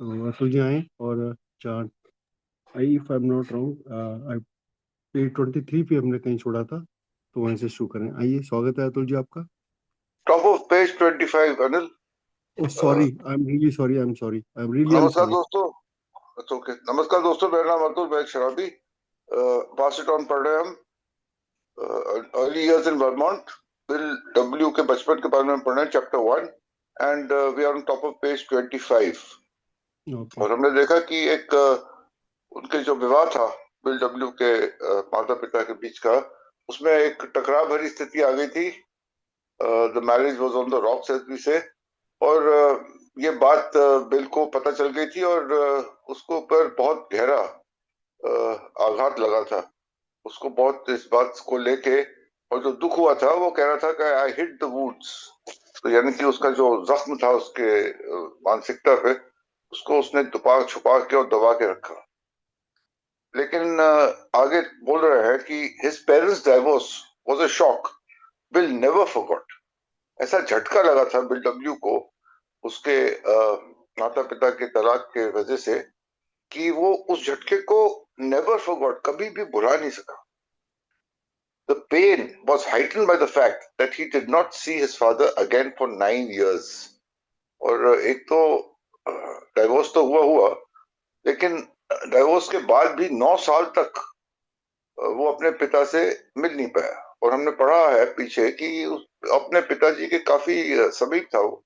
तो अतुल जी आए और चार आई, if I am not wrong, I पे 23 पे हमने कहीं छोड़ा था, तो वहीं से शुरू करें। आइए, स्वागत है अतुल जी आपका। Top of page 25 Anil. Oh uh, sorry, I am really sorry, I am sorry, I am नमस्कार सॉरी। दोस्तों। अच्छा, ओके। नमस्कार दोस्तों, मेरा नाम अतुल, मैं एक शराबी। पास इट ऑन पढ़ रहे हैं हम। Early years in Vermont, Bill W के बचपन के बारे में पढ़ रहे हैं, chapter 1। And we are on top of page 25। Okay. और हमने देखा कि एक उनके जो विवाह था बिल डब्ल्यू के माता पिता के बीच का, उसमें एक टकराव भरी स्थिति आ गई थी। The marriage was on the rocks as we say. और ये बात बिल को पता चल गई थी, और उसको ऊपर बहुत गहरा आघात लगा था। उसको बहुत इस बात को लेके, और जो दुख हुआ था वो कह रहा था कि आई हिट द वुड्स। तो यानी कि उसका जो जख्म था उसके मानसिकता पे, उसको उसने छुपा छुपा के और दबा के रखा। लेकिन आगे बोल रहे हैं कि his parents divorce was a shock bill never forgot. ऐसा झटका लगा था बिल डब्ल्यू को उसके माता पिता के तलाक के वजह से, कि वो उस झटके को नेवर फॉरगॉट, कभी भी भुला नहीं सका। The pain was heightened by the fact that he did not see his father again for 9 years। और एक तो डाइवोर्स तो हुआ हुआ, लेकिन डाइवोर्स के बाद भी 9 साल तक वो अपने पिता से मिल नहीं पाया। और हमने पढ़ा है पीछे कि अपने पिताजी के काफी समीप था वो।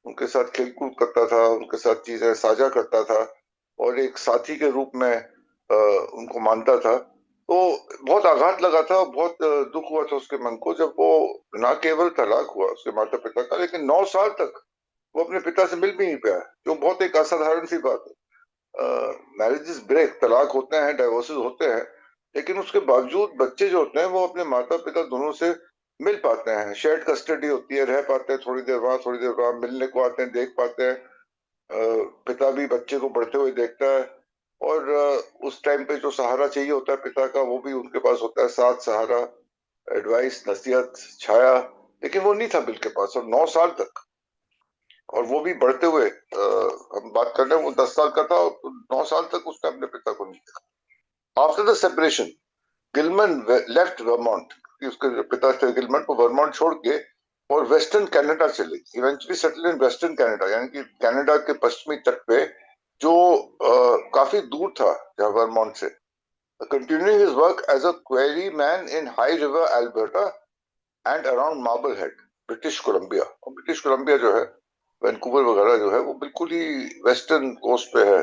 उनके साथ खेलकूद करता था, उनके साथ चीजें साझा करता था, और एक साथी के रूप में उनको मानता था। तो बहुत आघात लगा था, बहुत दुख हुआ था उसके मन को, जब वो ना केवल तलाक हुआ उसके माता पिता का, लेकिन 9 साल तक वो अपने पिता से मिल भी नहीं पाया, जो बहुत एक असाधारण सी बात है। मैरिजेस ब्रेक, तलाक होते हैं, डाइवोर्सेस होते हैं, लेकिन उसके बावजूद बच्चे जो होते हैं वो अपने माता पिता दोनों से मिल पाते हैं। शेयर्ड कस्टडी होती है, रह पाते हैं, थोड़ी देर वहां थोड़ी देर वहां, मिलने को आते हैं, देख पाते हैं। पिता भी बच्चे को बढ़ते हुए देखता है, और उस टाइम पे जो सहारा चाहिए होता है पिता का, वो भी उनके पास होता है, साथ सहारा, एडवाइस, नसीहत, छाया। लेकिन वो नहीं था बिल के पास, और 9 साल तक, और वो भी बढ़ते हुए, हम बात कर रहे हैं वो 10 साल का था, और 9 साल तक उसने अपने पिता को नहीं देखा। After the separation, Gilman left Vermont. उसके जो पिता थे गिलमन, को वर्मोंट छोड़ के और वेस्टर्न कनाडा चले, eventually settle in western Canada, यानी कि कनाडा के पश्चिमी तट पे, जो काफी दूर था जहाँ वर्मोंट से। Continuing his work as a quarry man in High River Alberta and around Marblehead, British Columbia. और ब्रिटिश कोलंबिया जो है, वैंकूवर वगैरह जो है, वो बिल्कुल ही वेस्टर्न कोस्ट पे है,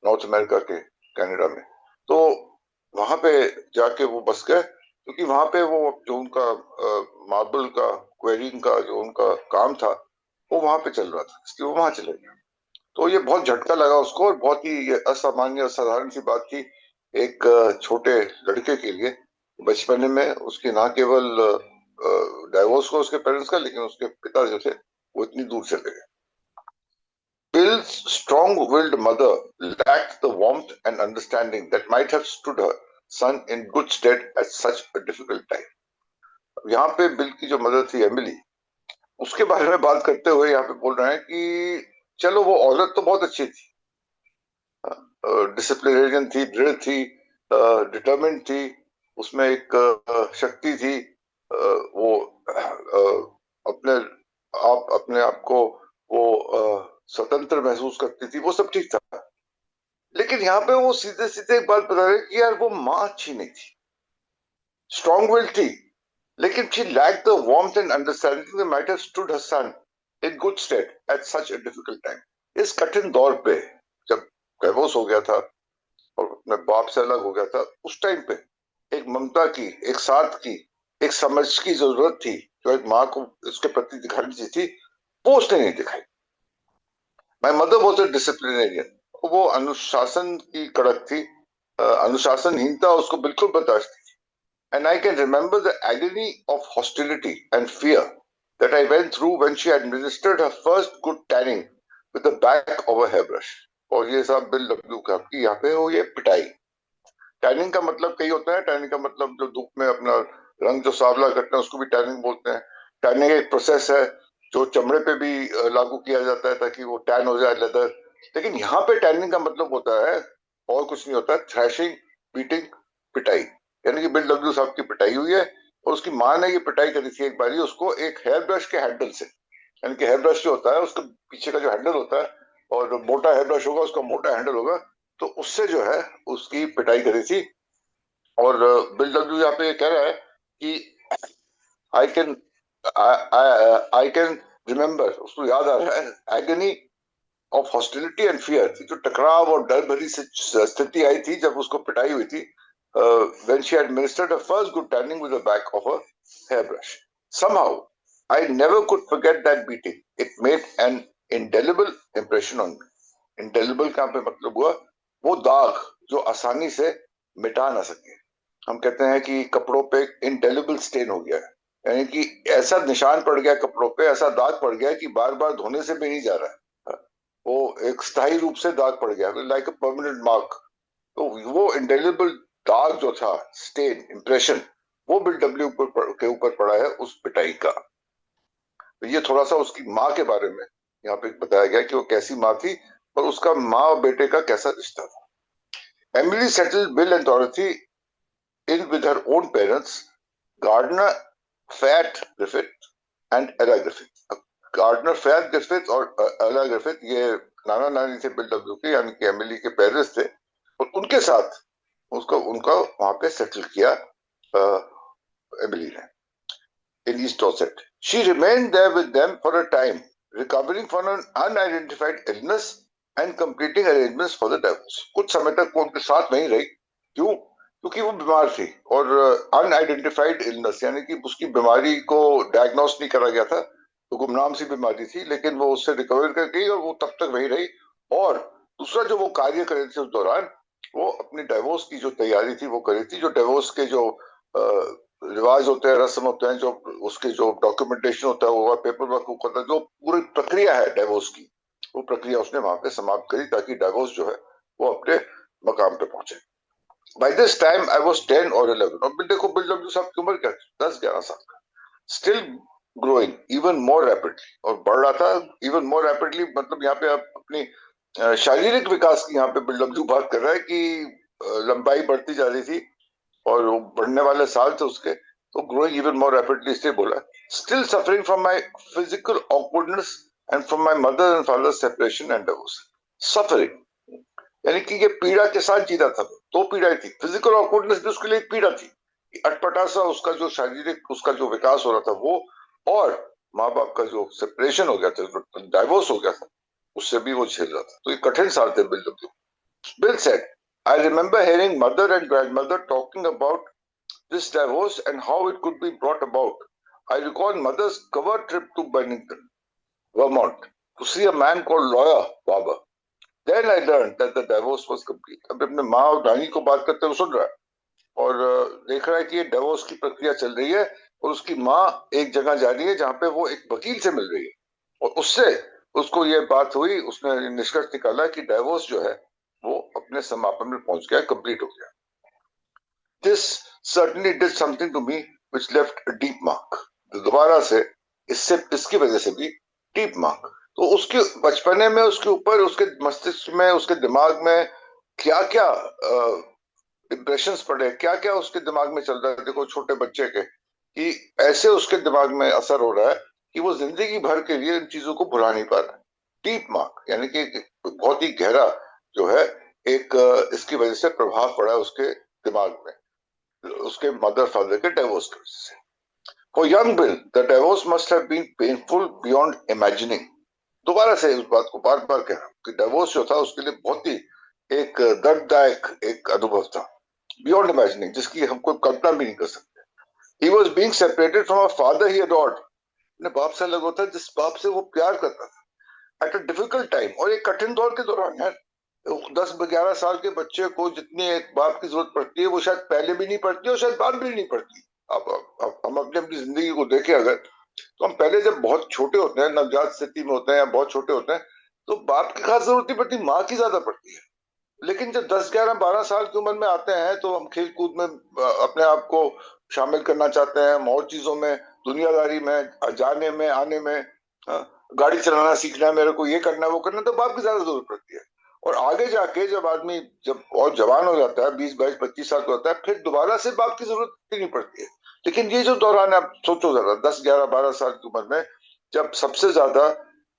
नॉर्थ अमेरिका के, कनाडा में। तो वहां पे जाके वो बस गए, क्योंकि वहां पे वो जो उनका मार्बल का क्वेरिंग का जो उनका काम था, वो वहां पे चल रहा था, इसलिए वो वहां चले गए। तो ये बहुत झटका लगा उसको, और बहुत ही ये असामान्य असाधारण सी बात थी एक छोटे लड़के के लिए। बचपन में उसकी ना केवल डाइवोर्स हुआ उसके पेरेंट्स का, लेकिन उसके पिता जो थे वो इतनी दूर चले गए। Bill's strong-willed mother lacked the warmth and understanding that might have stood her son in good stead at such a difficult time। यहाँ पे बिल की जो मदर थी एमिली, उसके बारे में बात करते हुए यहाँ पे बोल रहे हैं कि चलो वो औरत तो बहुत अच्छी थी, डिसिप्लिनेरियन थी, दृढ़ थी, डिटर्मिन्ड थी, उसमें एक शक्ति थी। वो अपने अपने आप को वो स्वतंत्र महसूस करती थी, वो सब ठीक था। लेकिन यहाँ पे वो सीधे सीधे एक बात बता रहे कि यार वो माँ अच्छी नहीं थी। स्ट्रॉन्ग विल थी, लेकिन she lack the warmth and understanding that might have stood her son in good state at such a difficult time. इस कठिन दौर पे, जब डाइवोर्स हो गया था और अपने बाप से अलग हो गया था, उस टाइम पे एक ममता की, एक साथ की, एक समझ की जरूरत थी, जो एक माँ को उसके प्रति दिखानी चाहिए थी, वो उसने नहीं दिखाई। My mother was a disciplinarian. वो अनुशासन की कड़क थी, अनुशासनहीनता उसको बिल्कुल बर्दाश्त नहीं। And I can remember the agony of hostility and fear that I went through when she administered her first good tanning with the back of a hairbrush। और ये सब बिल डब्ल्यू का कि यहाँ पे वो ये पिटाई। टैनिंग का मतलब कई होता है। टैनिंग का मतलब जो धूप में अपना रंग जो सांवला करते हैं उसको भी टैनिंग बोलते हैं। टैनिंग एक प्रोसेस है जो चमड़े पे भी लागू किया जाता है, ताकि वो टैन हो जाए लेदर, लेकिन यहाँ पे टैनिंग का मतलब होता है और कुछ नहीं होता, थ्रैशिंग, बीटिंग, पिटाई। यानी कि बिल डब्ल्यू साहब की पिटाई हुई है और उसकी माँ ने ये पिटाई करी थी एक बारी उसको एक हेयर ब्रश के हैंडल से। यानी कि हेयर ब्रश जो होता है उसका पीछे का जो हैंडल होता है और मोटा हेयर ब्रश होगा उसका मोटा हैंडल होगा, तो उससे जो है उसकी पिटाई करी थी। और बिल डब्ल्यू यहाँ पे कह रहा है कि I can I can remember, उसको याद आ रहा है agony of hostility and fear, जो टकराव और डर भरी स्थिति आई थी जब उसको पिटाई हुई थी, when she had administered her first good tanning with the back of a hairbrush. Somehow, I never could forget that beating. It made an indelible impression on me. Indelible का पे मतलब हुआ वो दाग जो आसानी से मिटा ना सके। हम कहते हैं कि कपड़ों पे इंडेलिबल स्टेन हो गया है, यानी कि ऐसा निशान पड़ गया कपड़ों पे, ऐसा दाग पड़ गया कि बार बार धोने से भी नहीं जा रहा है, वो एक स्थायी रूप से दाग पड़ गया, लाइक अ परमानेंट मार्क। तो वो इंडेलिबल दाग जो था, स्टेन, इंप्रेशन, वो बिल डब्ल्यू के ऊपर पड़ा है उस पिटाई का। तो ये थोड़ा सा उसकी माँ के बारे में यहाँ पे बताया गया कि वो कैसी माँ थी और उसका माँ और बेटे का कैसा रिश्ता था। Emily settled bill and डोरथी in with her own parents, Gardner Fat Griffith and Ella Griffith. Gardner Fayette Griffith और एला ग्रिफिथ ये नाना नानी थे बिल डब्ल्यू के, यानी कि एमिली के पेरेंट्स थे, और उनके साथ उनका वहां पे सेटल किया एमिली ने in East Dorset. She remained there with them for a time, recovering from an unidentified illness and completing arrangements for the divorce. कुछ समय तक वो उनके साथ नहीं रही। क्यों? क्योंकि वो बीमार थी और अनआइडेंटिफाइड इलनेस, यानी कि उसकी बीमारी को डायग्नोस नहीं करा गया था, तो गुमनाम सी बीमारी थी, लेकिन वो उससे रिकवर कर गई और वो तब तक वही रही। और दूसरा जो वो कार्य करे थे उस दौरान, वो अपनी डाइवोर्स की जो तैयारी थी वो करी थी। जो डाइवोर्स के जो रिवाज होते हैं, रस्म होते हैं, जो उसके जो डॉक्यूमेंटेशन होता है, वो पेपर वर्क होता है, जो पूरी प्रक्रिया है डाइवोर्स की, वो प्रक्रिया उसने वहां पे समाप्त करी ताकि डाइवोर्स जो है वो अपने मकाम पे पहुंचे। By this time I was 10 or 11. और देखो बिल डब्ल्यू साहब की उम्र क्या थी, 10-11 साल का। Still growing even more rapidly, और बढ़ रहा था even more rapidly, मतलब यहाँ पे आप अपनी शारीरिक विकास की यहाँ पे बिल डब्ल्यू बात कर रहा है कि लंबाई बढ़ती जा रही थी और वो बढ़ने वाले साल थे उसके, तो ग्रोइंग इवन मोर रैपिडली इसलिए बोला। Still suffering from my physical awkwardness and from my mother and father separation and divorce. Suffering यानी कि ये पीड़ा के साथ जीता था, दो पीड़ाएं थी। फिजिकल ऑकवर्डनेस भी उसके लिए एक पीड़ा थी, अटपटा सा उसका जो शारीरिक उसका जो विकास हो रहा था वो, और माँ बाप का जो सेपरेशन हो गया था, डाइवोर्स हो गया था, उससे भी वो झेल रहा था। तो ये कठिन साल थे bill W. Bill said, I remember hearing mother and grandmother talking about this divorce and how it could be brought about. I recall mother's cover trip to Bennington, Vermont, to see a man called Lawyer Barber. Then I learned that the divorce was complete. अब अपने माँ और नानी को बात करते हुए सुन रहा है और देख रहा है कि ये डिवोर्स की प्रक्रिया चल रही है और उसकी माँ एक जगह जा रही है जहाँ पे वो एक वकील से मिल रही है और उससे उसको ये बात हुई, उसने निष्कर्ष निकाला कि डिवोर्स जो है वो अपने समापन में पहुंच गया, कंप्लीट हो गया। This certainly did something to me which left a deep mark. दोबारा से इसकी वजह से भी डीप मार्क। तो उसके बचपने में उसके ऊपर, उसके मस्तिष्क में, उसके दिमाग में क्या क्या इंप्रेशंस पड़े, क्या क्या उसके दिमाग में चल रहा है, देखो छोटे बच्चे के, कि ऐसे उसके दिमाग में असर हो रहा है कि वो जिंदगी भर के लिए इन चीजों को भुला नहीं पा रहा है। डीप मार्क यानी कि बहुत ही गहरा जो है एक इसकी वजह से प्रभाव पड़ा है उसके दिमाग में, उसके मदर फादर के डिवोर्स की वजह से। For young Bill, the divorce must have been painful beyond imagining. दोबारा से उस बात को बार बार कह रहा हूं कि डिवोर्स जो था उसके लिए बहुत ही एक दर्ददायक एक अनुभव था, बियॉन्ड इमेजिनिंग, जिसकी हम कोई कल्पना भी नहीं कर सकते। He was being separated from a father he adored. अपने बाप से अलग होता है जिस बाप से वो प्यार करता था, at a difficult time, और एक कठिन दौर के दौरान। यार 10-11 साल के बच्चे को जितनी एक बाप की जरूरत पड़ती है वो शायद पहले भी नहीं पड़ती और शायद बाद भी नहीं पड़ती। अब हम अपनी जिंदगी को देखें अगर, तो हम पहले जब बहुत छोटे होते हैं, नवजात स्थिति में होते हैं या बहुत छोटे होते हैं, तो बाप की खास जरूरत नहीं पड़ती, माँ की ज्यादा पड़ती है। लेकिन जब 10-11-12 साल की उम्र में आते हैं तो हम खेल कूद में अपने आप को शामिल करना चाहते हैं, और चीजों में, दुनियादारी में, जाने में, आने में, गाड़ी चलाना सीखना है, मेरे को ये करना है वो करना है, तो बाप की ज्यादा जरूरत पड़ती है। और आगे जाके जब आदमी जब और जवान हो जाता है, 20 22 25 साल का होता है, फिर दोबारा से बाप की जरूरत ही नहीं पड़ती है। लेकिन ये जो दौरान है, आप सोचो जरा, 10 11 12 साल की उम्र में जब सबसे ज्यादा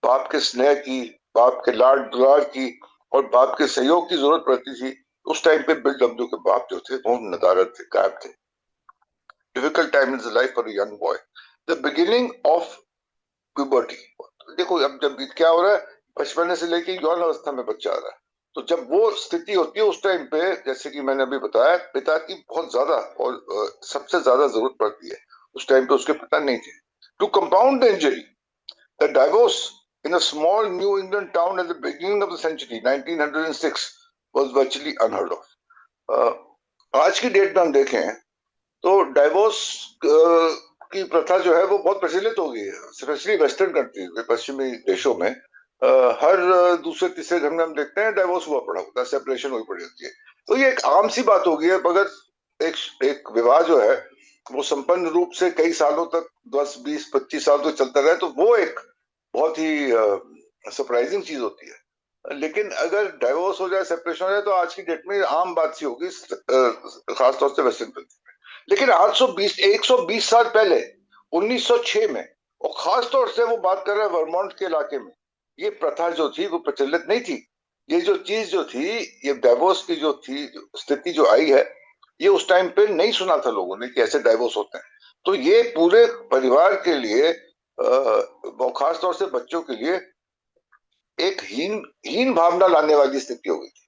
बाप के स्नेह की, बाप के लाड दुलार की और बाप के सहयोग की जरूरत पड़ती थी, उस टाइम पे बिल डब्ल्यू के बाप जो थे वो नदारद थे, गायब थे। Difficult time in life for a young boy, the beginning of puberty. देखो अब जब क्या हो रहा है, बचपने से लेके यौन अवस्था में बच्चा आ रहा है, तो जब वो स्थिति होती है उस टाइम पे, जैसे कि मैंने अभी बताया, पिता की बहुत ज्यादा और सबसे ज्यादा जरूरत पड़ती है। उस टाइम पे उसके पिता नहीं थे। To compound the injury, the divorce in a small New England town at the beginning of the century 1906 was virtually unheard of. आज की डेट में हम देखें तो डाइवोर्स की प्रथा जो है वो बहुत प्रचलित हो गई है, स्पेशली वेस्टर्न कंट्रीज में, पश्चिमी देशों में। हर दूसरे तीसरे घर में हम देखते हैं डाइवोर्स हुआ पड़ा होता है, सेपरेशन हुई पड़ी होती है। तो ये एक आम सी बात हो गई है। मगर एक एक विवाह जो है वो संपन्न रूप से कई सालों तक, 10 20 25 साल तक चलता रहे, तो वो एक बहुत ही सरप्राइजिंग चीज होती है। लेकिन अगर डाइवोर्स हो जाए, सेपरेशन हो जाए, तो आज की डेट में आम बात सी होगी, खासतौर से वेस्टर्न कंट्री। लेकिन 820 120 साल पहले 1906 में, और खास तौर से वो बात कर रहे हैं वर्मोंट के इलाके में, ये प्रथा जो थी वो प्रचलित नहीं थी। ये जो चीज जो थी, ये डाइवोर्स की जो थी, स्थिति जो आई है, ये उस टाइम पे नहीं सुना था लोगों ने कि ऐसे डाइवोर्स होते हैं। तो ये पूरे परिवार के लिए, खास तौर से बच्चों के लिए, एक हीन हीन भावना लाने वाली स्थिति हो गई थी।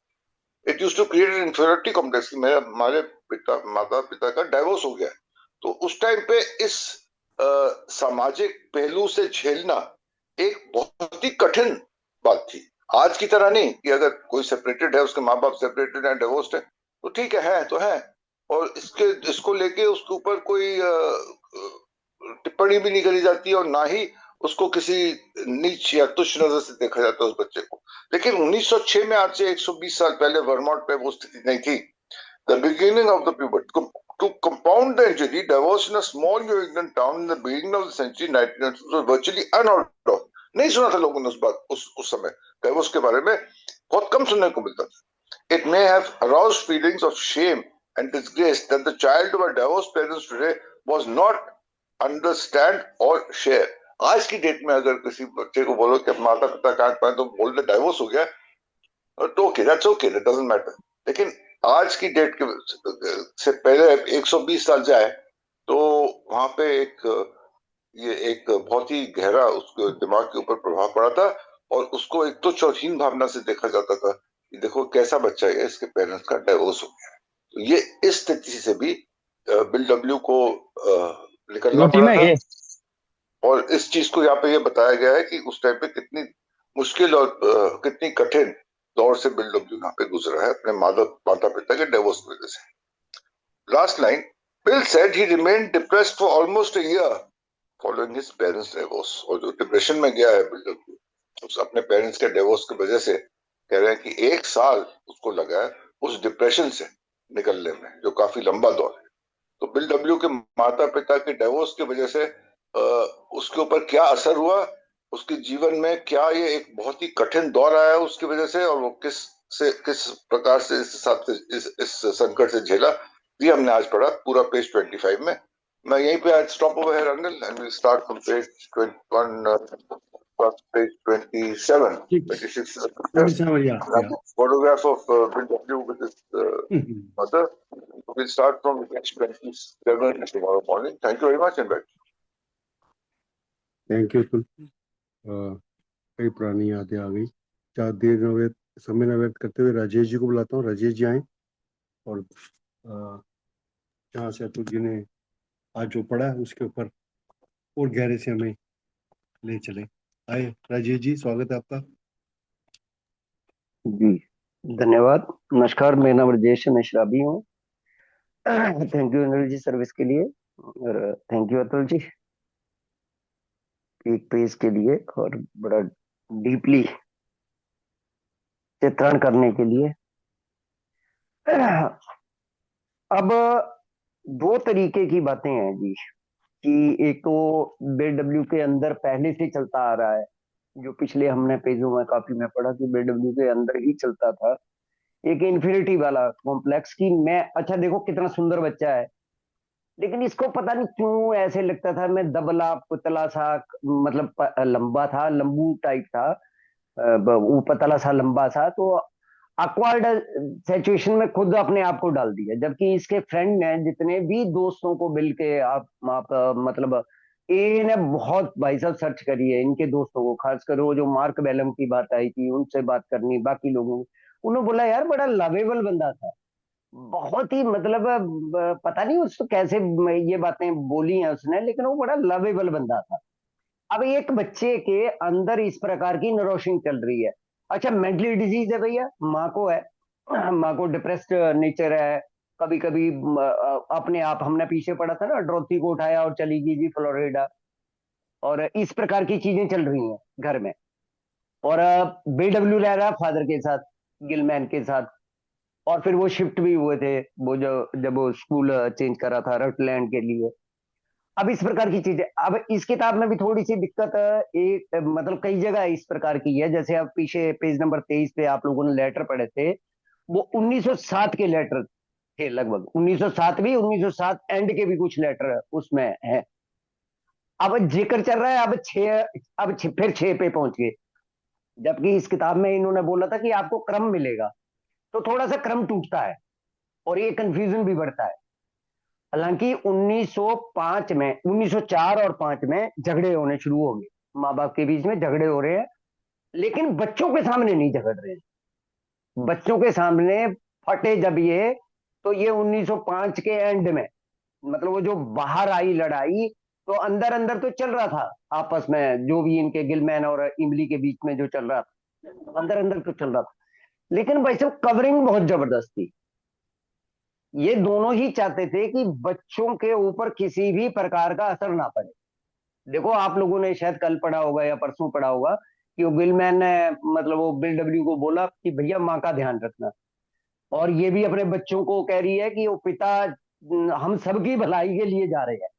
It use to create an inferiority complex कि मेरा हमारे माता पिता का डाइवोर्स हो गया है। तो उस टाइम पे इस सामाजिक पहलू से झेलना एक बहुत ही कठिन बात थी। आज की तरह नहीं कि अगर कोई सेपरेटेड है, उसके माँ बाप सेपरेटेड है, डिवोर्स्ड है, तो ठीक है तो है, और इसको लेके उसके ऊपर कोई टिप्पणी भी नहीं करी जाती, और ना ही उसको किसी नीच या तुच्छ नजर से देखा जाता है उस बच्चे को। लेकिन 1906 में, आज से 120 साल पहले वर्मोंट पे वो स्थिति नहीं थी। The beginning of the puberty, to compound the injury, divorce in a small New England town in the beginning of the century 1900 virtually unheard of. नहीं सुना था लोगों ने उस समय डाइवोर्स के बारे में, बहुत कम सुनने को मिलता था। It may have aroused feelings of shame and disgrace that the child of our divorced parents today was not understand or share. आज की डेट में अगर किसी बच्चे को बोलो कि माता पिता काट पाए, तो बोल दे डाइवोर्स हो गया, तो okay, that's okay, that doesn't matter. लेकिन आज की डेट के से पहले 120 साल जाए, तो वहां पे ये एक बहुत ही गहरा उसके दिमाग के ऊपर प्रभाव पड़ा था, और उसको एक तुच्छ और हीन भावना से देखा जाता था कि देखो कैसा बच्चा है, इसके पेरेंट्स का डाइवोर्स हो गया। तो ये इस स्थिति से भी बिल डब्ल्यू को निकलना रोटी पड़ा में था। ये और इस चीज को यहाँ पे ये बताया गया है कि उस टाइम पे कितनी मुश्किल और कितनी कठिन दौर से बिल डब्ल्यू यहाँ पे गुजरा है अपने माता पिता के डिवोर्स की वजह से। Last line, bill said he remained depressed for almost a year following his parents divorce. और जो डिप्रेशन में गया है बिल डब्ल्यू, उस अपने पेरेंट्स के डिवोर्स की वजह से, कह रहे हैं कि 1 साल उसको लगा है उस डिप्रेशन से निकलने में, जो काफी लंबा दौर है। तो बिल डब्ल्यू के माता पिता के डिवोर्स की वजह से उसके ऊपर क्या असर हुआ, उसके जीवन में क्या ये एक बहुत ही कठिन दौर आया उसकी वजह से, और वो किस प्रकार से इस संकट से झेला, ये हमने आज पढ़ा पूरा पेज 25 में। मैं यहीं पे आज स्टॉप ओवर है Anil, and we start from page 21, page 27 ठीक 26 अभी समझ गया या photograph of Bill W with his mother. We'll start from page 27 tomorrow morning. Thank you very much and bye. Thank you तुल। कई पुरानी यादें आ गई। ज्यादा देर न व्यर्थ समय न व्यर्थ करते हुए राजेश जी को बुलाता हूँ। राजेश जी आए और जहाँ से अतुल जी ने आज जो पढ़ा है उसके ऊपर और गहरे से हमें ले चले। आए राजेश जी, स्वागत है आपका। जी धन्यवाद। नमस्कार, मेरा नाम राजेश मिश्राबी हूँ। Thank you Anil ji service के लिए, और थैंक यू अतुल जी एक पेज के लिए और बड़ा डीपली चित्रण करने के लिए। अब दो तरीके की बातें हैं जी, कि एक तो बिल डब्ल्यू के अंदर पहले से चलता आ रहा है जो पिछले हमने पेजों में काफी में पढ़ा कि बीडब्ल्यू के अंदर ही चलता था एक इन्फिनिटी वाला कॉम्प्लेक्स की मैं अच्छा देखो कितना सुंदर बच्चा है, लेकिन इसको पता नहीं क्यों ऐसे लगता था मैं दबला पुतला सा, मतलब लंबा था, लंबू टाइप था, वो पतला सा लंबा सा, तो अक्वर्ड सिचुएशन में खुद अपने आप को डाल दिया। जबकि इसके फ्रेंड ने जितने भी दोस्तों को मिल के आप मतलब ए ने बहुत भाई साहब सर्च करी है इनके दोस्तों को, खासकर वो जो मार्क बेलम की बात आई थी उनसे बात करनी, बाकी लोगों उन्होंने बोला यार बड़ा लवेबल बंदा था, बहुत ही मतलब पता नहीं उसको कैसे ये बातें बोली हैं उसने, लेकिन वो बड़ा लवेबल बंदा था। अब एक बच्चे के अंदर इस प्रकार की नरोशिंग चल रही है। अच्छा मेंटली डिजीज है भैया, माँ को है, माँ को डिप्रेस्ड नेचर है, कभी कभी अपने आप, हमने पीछे पढ़ा था ना, ड्रोथी को उठाया और चली गई जी फ्लोरिडा, और इस प्रकार की चीजें चल रही हैं घर में। और बीडब्ल्यू रह रहा फादर के साथ, गिलमैन के साथ, और फिर वो शिफ्ट भी हुए थे, वो जो जब वो स्कूल चेंज करा था रटलैंड के लिए। अब इस प्रकार की चीजें, अब इस किताब में भी थोड़ी सी दिक्कत एक मतलब कई जगह इस प्रकार की है। जैसे अब पीछे पेज नंबर 23 पे आप लोगों ने लेटर पढ़े थे, वो 1907 के लेटर थे लगभग, 1907 भी, 1907 एंड के भी कुछ लेटर उसमें है। अब जिक्र चल रहा है अब फिर 6 पे पहुंच गए, जबकि इस किताब में इन्होंने बोला था कि आपको क्रम मिलेगा, तो थोड़ा सा क्रम टूटता है और ये कंफ्यूजन भी बढ़ता है। हालांकि 1905 में, 1904 और 5 में झगड़े होने शुरू हो गए, माँ बाप के बीच में झगड़े हो रहे हैं, लेकिन बच्चों के सामने नहीं झगड़ रहे हैं। बच्चों के सामने फटे जब ये, तो ये 1905 के एंड में, मतलब वो जो बाहर आई लड़ाई, तो अंदर अंदर तो चल रहा था आपस में, जो भी इनके गिलमैन और इमली के बीच में जो चल रहा था, अंदर अंदर तो चल रहा था, लेकिन भाई साहब कवरिंग बहुत जबरदस्त थी। ये दोनों ही चाहते थे कि बच्चों के ऊपर किसी भी प्रकार का असर ना पड़े। देखो आप लोगों ने शायद कल पढ़ा होगा या परसों पढ़ा होगा कि वो गिलमैन ने, मतलब वो बिल डब्ल्यू को बोला कि भैया माँ का ध्यान रखना, और ये भी अपने बच्चों को कह रही है कि वो पिता हम सबकी भलाई के लिए जा रहे हैं,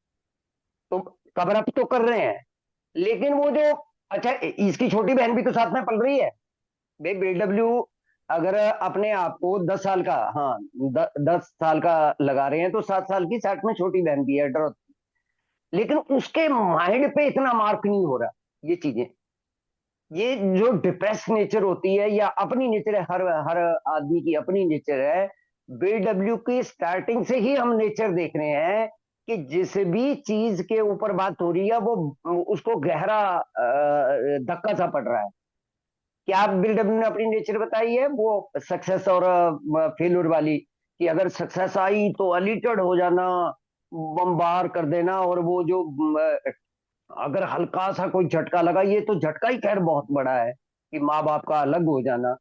तो कवर अप तो कर रहे हैं, लेकिन वो जो, अच्छा इसकी छोटी बहन भी तो साथ में पढ़ रही है भाई। बिल डब्ल्यू अगर अपने आप को 10 साल का, हाँ 10 साल का लगा रहे हैं, तो 7 साल की साथ में छोटी बहन भी है डरो, लेकिन उसके माइंड पे इतना मार्क नहीं हो रहा ये चीजें। ये जो डिप्रेस नेचर होती है या अपनी नेचर है, हर हर आदमी की अपनी नेचर है। बीडब्ल्यू की स्टार्टिंग से ही हम नेचर देख रहे हैं कि जिस भी चीज के ऊपर बात हो रही है वो उसको गहरा धक्का सा पड़ रहा है। क्या बीडब्ल्यू ने अपनी नेचर बताई है वो सक्सेस और फेल्यूर वाली, कि अगर सक्सेस आई तो अलीटेड हो जाना, बम्बार कर देना, और वो जो अगर हल्का सा कोई झटका लगा, ये तो झटका ही खैर बहुत बड़ा है कि माँ बाप का अलग हो जाना,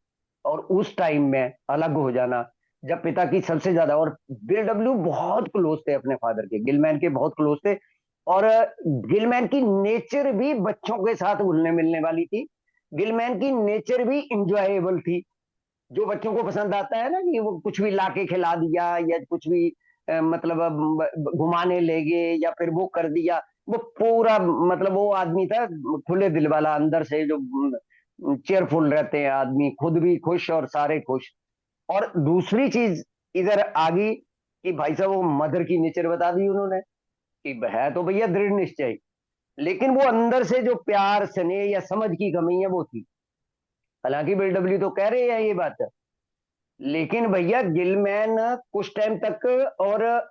और उस टाइम में अलग हो जाना जब पिता की सबसे ज्यादा, और बिल डब्ल्यू बहुत क्लोज थे अपने फादर के, गिलमैन के बहुत क्लोज थे, और गिलमैन की नेचर भी बच्चों के साथ घुलने मिलने वाली थी। गिलमैन की नेचर भी इंजॉयबल थी, जो बच्चों को पसंद आता है ना, कि वो कुछ भी लाके खिला दिया या कुछ भी मतलब घुमाने ले गए या फिर वो कर दिया, वो पूरा मतलब वो आदमी था खुले दिल वाला, अंदर से जो चेयरफुल रहते हैं आदमी, खुद भी खुश और सारे खुश। और दूसरी चीज इधर आ गई कि भाई साहब वो मदर की नेचर बता दी उन्होंने, कि है तो भैया दृढ़ निश्चय, लेकिन वो अंदर से जो प्यार स्नेह या समझ की कमी है वो थी। हालांकि बिल डब्ल्यू तो कह रहे हैं ये बात, लेकिन भैया गिलमैन कुछ टाइम तक, और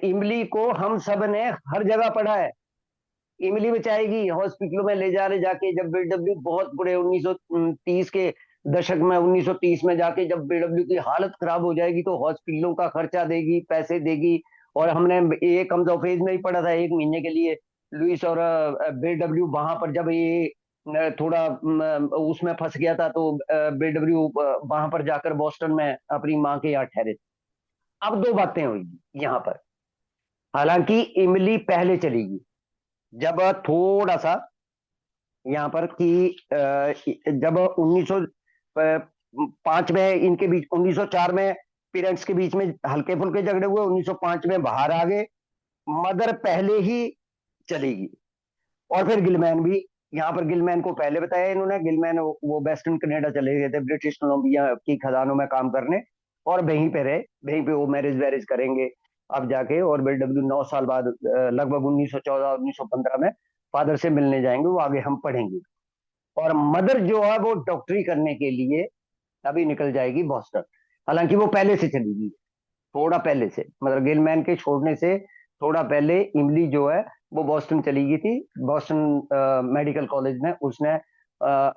इमली को हम सब ने हर जगह पढ़ा है, इमली बचाएगी, हॉस्पिटलों में ले जा रहे जाके, जब बीडब्ल्यू बहुत बुरे 1930 के दशक में, 1930 में जाके जब बीडब्ल्यू की हालत खराब हो जाएगी तो हॉस्पिटलों का खर्चा देगी, पैसे देगी। और हमने एक कम फेज में ही पढ़ा था 1 महीने के लिए, लुइस और बीडब्ल्यू वहां पर जब ये थोड़ा उसमें फंस गया था, तो बीडब्ल्यू वहां पर जाकर बोस्टन में अपनी माँ के यहाँ ठहरे। अब दो बातें हुई यहाँ पर, हालांकि इमली पहले चलेगी, जब थोड़ा सा यहाँ पर कि जब 1905 में इनके बीच, 1904 में पेरेंट्स के बीच में हल्के फुल्के झगड़े हुए, 1905 में बाहर आ गए, मदर पहले ही चलेगी, और फिर गिलमैन भी यहाँ पर गिलमैन को पहले बताया इन्होंने, गिलमैन वो वेस्टर्न कनाडा चले गए थे ब्रिटिश कोलंबिया की खदानों में काम करने, और वहीं पे रहे, वहीं पे वो मैरिज वैरिज करेंगे अब जाके। और BW 9 साल बाद लगभग 1914 1915 में फादर से मिलने जाएंगे, वो आगे हम पढ़ेंगे। और मदर जो है वो डॉक्टरी करने के लिए अभी निकल जाएगी बॉस्टन। हालांकि वो पहले से चली गई, थोड़ा पहले से, मतलब गिलमैन के छोड़ने से थोड़ा पहले इमली जो है वो बॉस्टन चली गई थी। बॉस्टन मेडिकल कॉलेज में उसने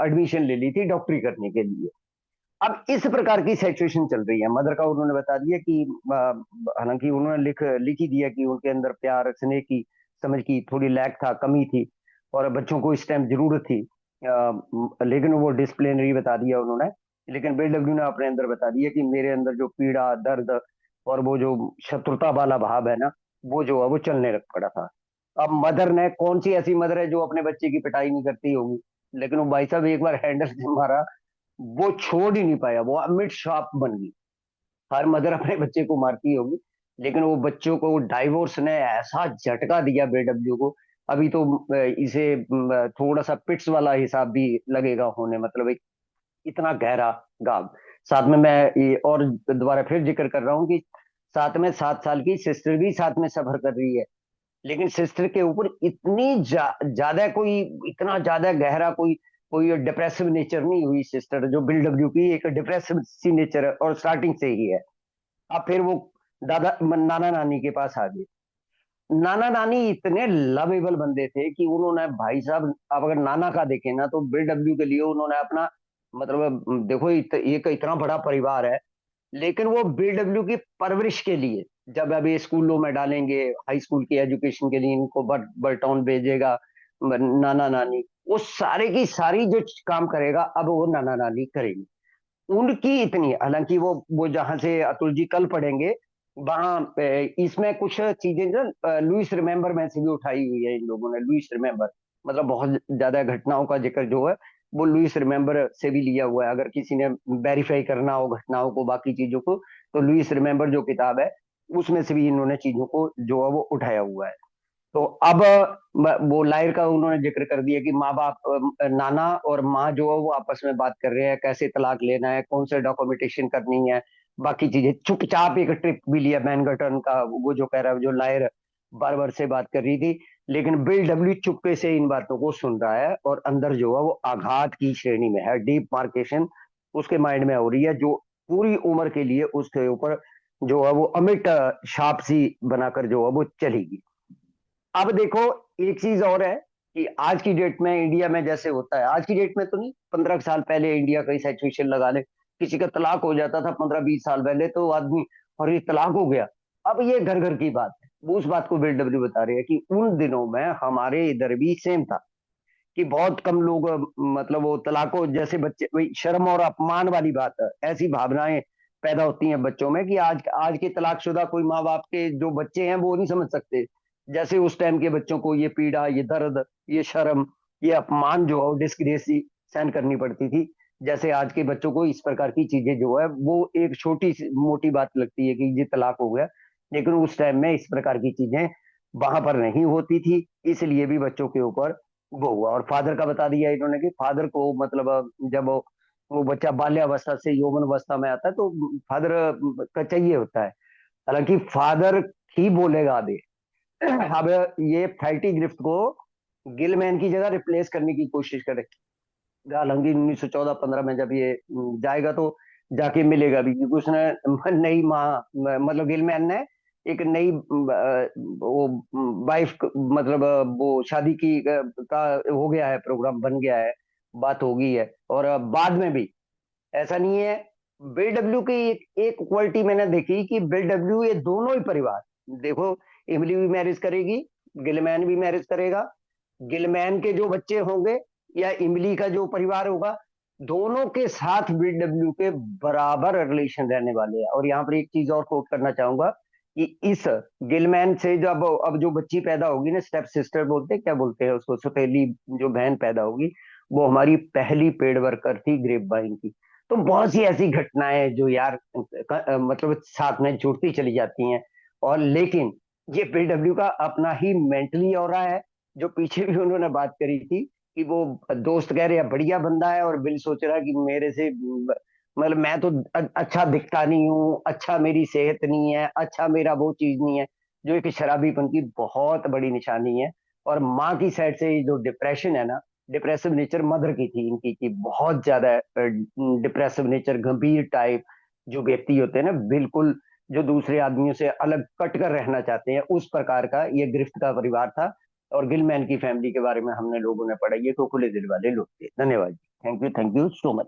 एडमिशन ले ली थी डॉक्टरी करने के लिए। अब इस प्रकार की सिचुएशन चल रही है। मदर का उन्होंने बता दिया कि हालांकि उन्होंने लिख ही दिया कि उनके अंदर प्यार स्नेह की समझ की थोड़ी लैक था, कमी थी, और बच्चों को इस टाइम जरूरत थी, लेकिन वो डिसिप्लिनरी बता दिया उन्होंने। लेकिन BW ने अपने अंदर बता दिया कि मेरे अंदर जो पीड़ा दर्द और वो जो शत्रुता वाला भाव है ना, वो जो है वो चलने लग पड़ा था। अब मदर ने, कौन सी ऐसी मदर है जो अपने बच्चे की पिटाई नहीं करती होगी, लेकिन वो भाई साहब एक बार हैंडल से मारा, वो छोड़ ही नहीं पाया, वो अमिट शाप बन गई। हर मदर अपने बच्चे को मारती होगी, लेकिन वो बच्चों को डाइवोर्स ने ऐसा झटका दिया BW को। अभी तो इसे थोड़ा सा पिट्स वाला हिसाब भी लगेगा होने, मतलब एक इतना गहरा गाव। साथ में मैं और दोबारा फिर जिक्र कर रहा हूँ कि साथ में 7 साल की सिस्टर भी साथ में सफर कर रही है, लेकिन सिस्टर के ऊपर इतनी ज्यादा कोई, इतना ज्यादा गहरा कोई कोई डिप्रेसिव नेचर नहीं हुई सिस्टर, जो BW की एक डिप्रेसिव सी नेचर है और स्टार्टिंग से ही है। अब फिर वो नाना नानी के पास आ गए। नाना नानी इतने लवेबल बंदे थे कि उन्होंने, भाई साहब आप अगर नाना का देखें ना, तो BW के लिए उन्होंने अपना, मतलब देखो एक इतना बड़ा परिवार है, लेकिन वो BW की परवरिश के लिए, जब अभी स्कूलों में डालेंगे, हाई स्कूल की एजुकेशन के लिए इनको बर्टाउन भेजेगा नाना नानी, वो सारे की सारी जो काम करेगा अब वो नाना नानी करेगी। उनकी इतनी, हालांकि वो जहां से अतुल जी कल पढ़ेंगे वहां इसमें कुछ चीजें जो लुइस रिमेम्बर में से भी उठाई हुई है इन लोगों ने। लुइस रिमेम्बर मतलब बहुत ज्यादा घटनाओं का जिक्र जो है वो लुइस रिमेम्बर से भी लिया हुआ है। अगर किसी ने वेरीफाई करना हो घटनाओं को, बाकी चीजों को, तो लुइस रिमेम्बर जो किताब है उसमें से भी इन्होंने चीजों को जो है वो उठाया हुआ है। तो अब वो लायर का उन्होंने जिक्र कर दिया कि माँ बाप, नाना और माँ जो है वो आपस में बात कर रहे हैं, कैसे तलाक लेना है, कौन से डॉक्यूमेंटेशन करनी है, बाकी चीजें। चुपचाप एक ट्रिप भी लिया मैनगटन का, वो जो कह रहा है, जो लायर बार बार से बात कर रही थी, लेकिन BW चुपके से इन बातों को सुन रहा है, और अंदर जो है वो आघात की श्रेणी में है, डीप मार्केशन उसके माइंड में हो रही है, जो पूरी उम्र के लिए उसके ऊपर जो है वो अमिट छाप सी बनाकर जो है वो चलेगी। अब देखो, एक चीज और है कि आज की डेट में इंडिया में जैसे होता है, आज की डेट में तो नहीं, 15 साल पहले इंडिया का सिचुएशन लगा ले, किसी का तलाक हो जाता था 15-20 साल पहले तो आदमी, और ये तलाक हो गया। अब ये घर घर की बात है, वो उस बात को BW बता रहे हैं कि उन दिनों में हमारे इधर भी सेम था, कि बहुत कम लोग मतलब वो तलाकों जैसे बच्चे, वही शर्म और अपमान वाली बात है, ऐसी भावनाएं पैदा होती हैं बच्चों में कि आज आज के तलाकशुदा कोई माँ बाप के जो बच्चे हैं वो नहीं समझ सकते, जैसे उस टाइम के बच्चों को ये पीड़ा, ये दर्द, ये शर्म, ये अपमान जो है डिस्ग्रेस सहन करनी पड़ती थी। जैसे आज के बच्चों को इस प्रकार की चीजें जो है वो एक छोटी सी मोटी बात लगती है कि ये तलाक हो गया, लेकिन उस टाइम में इस प्रकार की चीजें वहां पर नहीं होती थी, इसलिए भी बच्चों के ऊपर वो हुआ। और फादर का बता दिया इन्होंने कि फादर को, मतलब जब वो बच्चा बाल्यावस्था से यौवन अवस्था में आता है तो फादर का चाहिए होता है। हालांकि फादर ही बोलेगा अभी। अब ये फैल्टी गिफ्ट को गिलमैन की जगह रिप्लेस करने की कोशिश करेगा। हालांकि 1914-15 में जब ये जाएगा तो जाके मिलेगा भी, क्योंकि उसने नई माँ, मतलब गिलमैन ने एक नई वो वाइफ, मतलब वो शादी की का हो गया है, प्रोग्राम बन गया है, बात हो गई है। और बाद में भी ऐसा नहीं है। BW की एक क्वालिटी मैंने देखी कि BW, ये दोनों ही परिवार, देखो, इमली भी मैरिज करेगी, गिलमैन भी मैरिज करेगा, गिलमैन के जो बच्चे होंगे या इमली का जो परिवार होगा, दोनों के साथ BW के बराबर रिलेशन रहने वाले हैं। और यहाँ पर एक चीज और कोट करना चाहूंगा कि इस गिलमैन से जब अब जो बच्ची पैदा होगी ना, स्टेप सिस्टर बोलते हैं, क्या बोलते हैं उसको, सौतेली जो बहन पैदा होगी, वो हमारी पहली पेड वर्कर थी ग्रेप वाइन की। तो बहुत सी ऐसी घटनाएं जो यार मतलब साथ में जुड़ती चली जाती हैं। और लेकिन ये BW का अपना ही मेंटली हो रहा है, जो पीछे भी उन्होंने बात करी थी कि वो दोस्त कह रहे हैं बढ़िया बंदा है, और बिल सोच रहा है कि मेरे से मतलब मैं तो अच्छा दिखता नहीं हूँ, अच्छा मेरी सेहत नहीं है, अच्छा मेरा वो चीज नहीं है, जो एक शराबीपन की बहुत बड़ी निशानी है। और माँ की साइड से ये जो डिप्रेशन है ना, डिप्रेसिव नेचर मदर की थी इनकी, कि बहुत ज्यादा डिप्रेसिव नेचर, गंभीर टाइप जो व्यक्ति होते हैं ना, बिल्कुल जो दूसरे आदमियों से अलग कट कर रहना चाहते हैं, उस प्रकार का ये गिरफ्त का परिवार था। और गिलमैन की फैमिली के बारे में हमने लोगों ने पढ़ा, ये तो खुले दिल वाले लोग थे। धन्यवाद जी, थैंक यू सो मच।